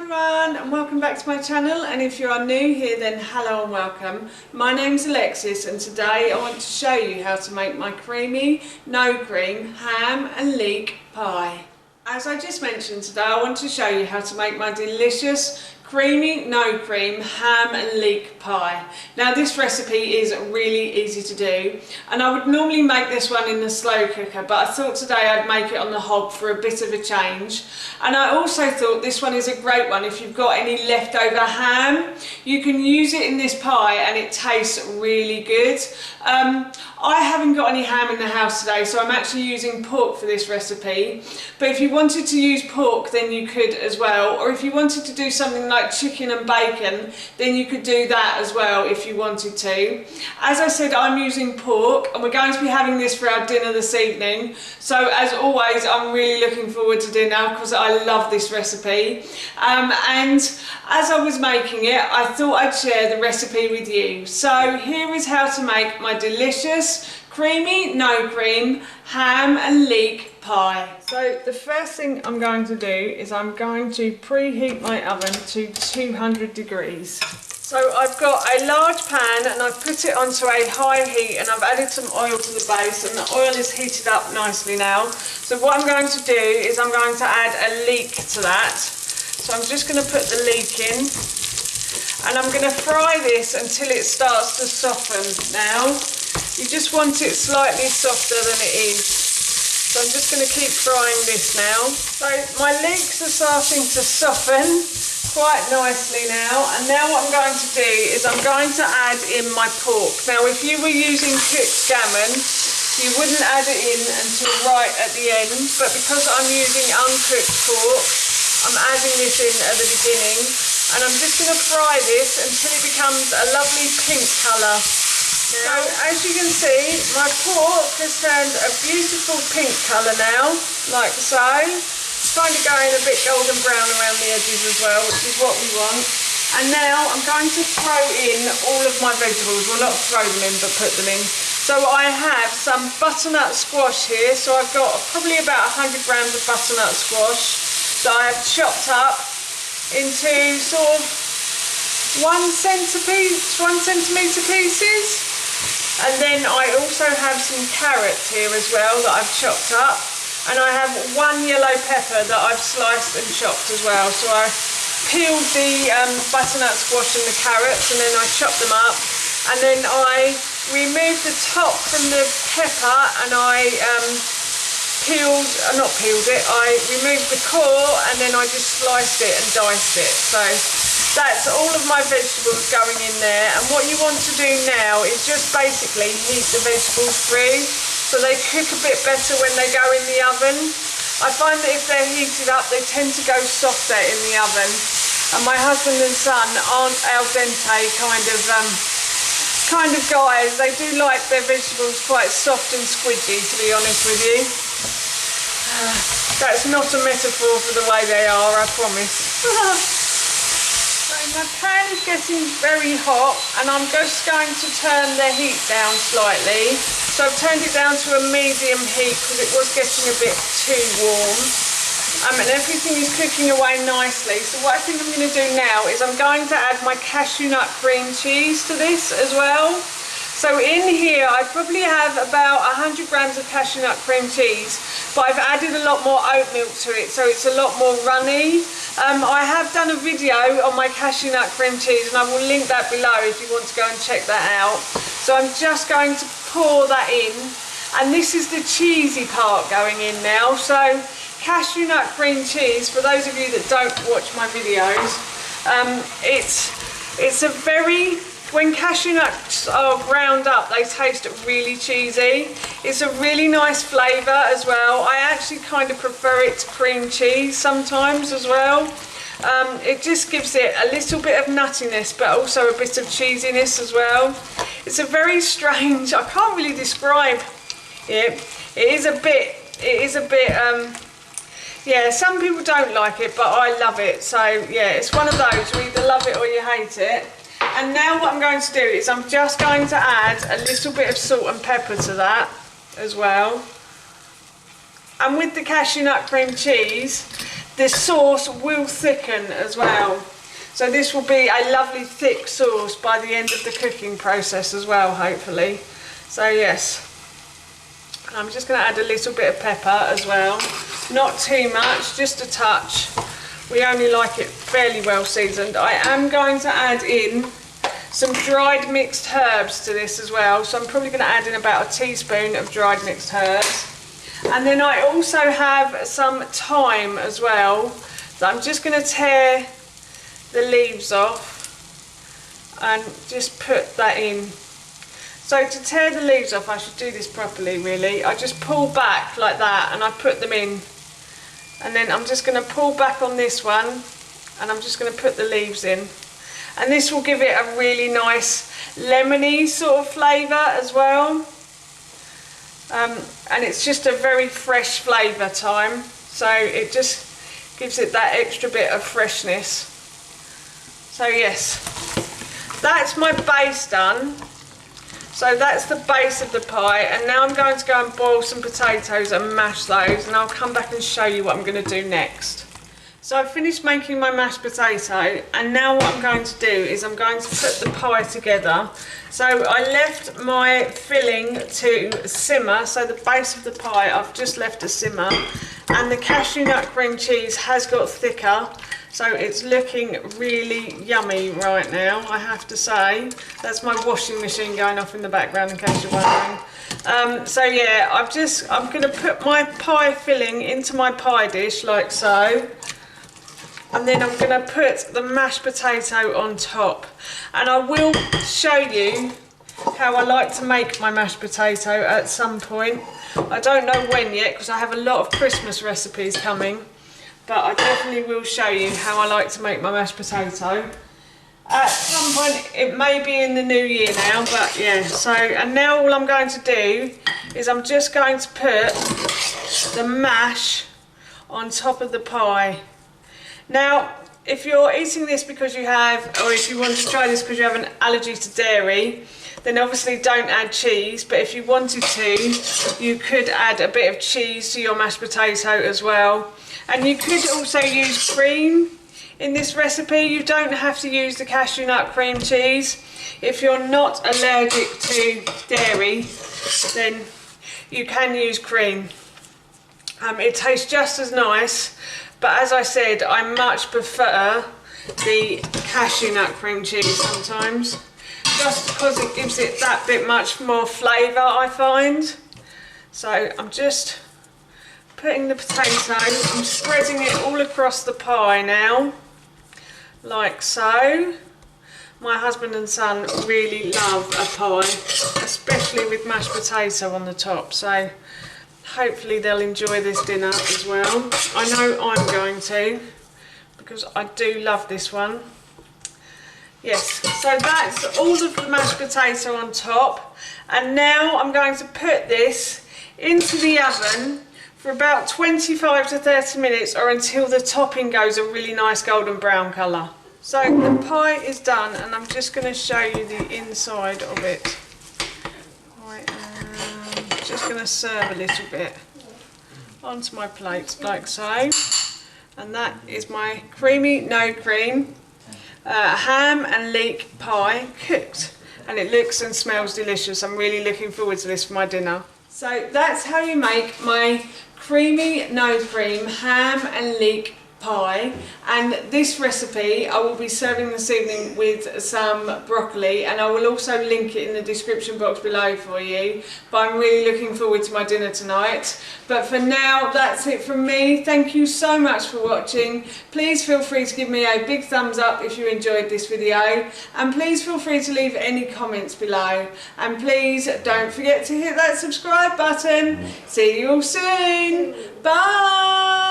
everyone and welcome back to my channel, and if you are new here then hello and welcome. My name's Alexis and today I want to show you how to make my creamy, no cream, ham and leek pie. As I just mentioned, today I want to show you how to make my delicious creamy, no cream, ham and leek pie. Now this recipe is really easy to do and I would normally make this one in the slow cooker, but I thought today I'd make it on the hob for a bit of a change. And I also thought this one is a great one if you've got any leftover ham. You can use it in this pie and it tastes really good. I haven't got any ham in the house today, so I'm actually using pork for this recipe, but if you wanted to use pork then you could as well, or if you wanted to do something like chicken and bacon then you could do that as well if you wanted to. As I said, I'm using pork and we're going to be having this for our dinner this evening, so as always I'm really looking forward to dinner because I love this recipe. And as I was making it I thought I'd share the recipe with you. So here is how to make my delicious creamy, no cream, ham and leek pie. So the first thing I'm going to do is I'm going to preheat my oven to 200 degrees. So I've got a large pan and I've put it onto a high heat and I've added some oil to the base, and the oil is heated up nicely now. So what I'm going to do is I'm going to add a leek to that. So I'm just going to put the leek in and I'm going to fry this until it starts to soften. Now you just want it slightly softer than it is. So I'm just going to keep frying this now. So my leeks are starting to soften quite nicely now, and now what I'm going to do is I'm going to add in my pork. Now if you were using cooked gammon you wouldn't add it in until right at the end, but because I'm using uncooked pork I'm adding this in at the beginning, and I'm just going to fry this until it becomes a lovely pink colour. So as you can see, my pork has turned a beautiful pink colour now, like so. It's kind of going a bit golden brown around the edges as well, which is what we want. And now I'm going to throw in all of my vegetables. Well, not throw them in, but put them in. So I have some butternut squash here. So I've got probably about 100 grams of butternut squash that I have chopped up into sort of 1 centimetre pieces. And then I also have some carrots here as well that I've chopped up, and I have 1 yellow pepper that I've sliced and chopped as well. So I peeled the butternut squash and the carrots and then I chopped them up, and then I removed the top from the pepper and I I removed the core and then I just sliced it and diced it. So that's all of my vegetables going in there, and what you want to do now is just basically heat the vegetables through so they cook a bit better when they go in the oven. I find that if they're heated up they tend to go softer in the oven, and my husband and son aren't al dente kind of guys. They do like their vegetables quite soft and squidgy, to be honest with you. That's not a metaphor for the way they are, I promise. So my pan is getting very hot and I'm just going to turn the heat down slightly. So I've turned it down to a medium heat because it was getting a bit too warm. And everything is cooking away nicely. So what I think I'm going to do now is I'm going to add my cashew nut cream cheese to this as well. So in here I probably have about 100 grams of cashew nut cream cheese, but I've added a lot more oat milk to it, so it's a lot more runny. I have done a video on my cashew nut cream cheese and I will link that below if you want to go and check that out. So I'm just going to pour that in, and this is the cheesy part going in now. So cashew nut cream cheese, for those of you that don't watch my videos, it's a very, when cashew nuts are ground up they taste really cheesy. It's a really nice flavour as well. I actually kind of prefer it to cream cheese sometimes as well. It just gives it a little bit of nuttiness but also a bit of cheesiness as well. It's a very strange, I can't really describe it. It is a bit yeah, some people don't like it but I love it. So yeah, it's one of those, you either love it or you hate it. And now what I'm going to do is I'm just going to add a little bit of salt and pepper to that as well. And with the cashew nut cream cheese, the sauce will thicken as well. So this will be a lovely thick sauce by the end of the cooking process as well, hopefully. So yes, I'm just going to add a little bit of pepper as well. Not too much, just a touch. We only like it fairly well seasoned. I am going to add in some dried mixed herbs to this as well. So I'm probably going to add in about a teaspoon of dried mixed herbs. And then I also have some thyme as well. So I'm just going to tear the leaves off and just put that in. So to tear the leaves off, I should do this properly really. I just pull back like that and I put them in. And then I'm just going to pull back on this one and I'm just going to put the leaves in. And this will give it a really nice lemony sort of flavour as well. And it's just a very fresh flavour thyme. So it just gives it that extra bit of freshness. So yes, that's my base done. So that's the base of the pie, and now I'm going to go and boil some potatoes and mash those, and I'll come back and show you what I'm going to do next. So I've finished making my mashed potato, and now what I'm going to do is I'm going to put the pie together. So I left my filling to simmer, so the base of the pie I've just left to simmer, and the cashew nut cream cheese has got thicker. So it's looking really yummy right now, I have to say. That's my washing machine going off in the background in case you're wondering. So yeah, I'm going to put my pie filling into my pie dish like so. And then I'm going to put the mashed potato on top. And I will show you how I like to make my mashed potato at some point. I don't know when yet because I have a lot of Christmas recipes coming. But I definitely will show you how I like to make my mashed potato. At some point, it may be in the new year now, but yeah. So, and now all I'm going to do is I'm just going to put the mash on top of the pie. Now, if you're eating this because you have, or if you want to try this because you have an allergy to dairy, then obviously don't add cheese, but if you wanted to, you could add a bit of cheese to your mashed potato as well. And you could also use cream in this recipe. You don't have to use the cashew nut cream cheese. If you're not allergic to dairy, then you can use cream. It tastes just as nice, but as I said, I much prefer the cashew nut cream cheese sometimes, just because it gives it that bit much more flavour, I find. So I'm just putting the potato, I'm spreading it all across the pie now, like so. My husband and son really love a pie, especially with mashed potato on the top, so hopefully they'll enjoy this dinner as well. I know I'm going to, because I do love this one. Yes, so that's all of the mashed potato on top, and now I'm going to put this into the oven for about 25 to 30 minutes or until the topping goes a really nice golden brown colour. So the pie is done and I'm just going to show you the inside of it. I am just going to serve a little bit onto my plate like so. And that is my creamy, no cream, ham and leek pie cooked. And it looks and smells delicious. I'm really looking forward to this for my dinner. So that's how you make my creamy, no cream, ham and leek pie, and this recipe I will be serving this evening with some broccoli, and I will also link it in the description box below for you. But I'm really looking forward to my dinner tonight. But for now, that's it from me. Thank you so much for watching. Please feel free to give me a big thumbs up if you enjoyed this video, and please feel free to leave any comments below, and please don't forget to hit that subscribe button. See you all soon. Bye.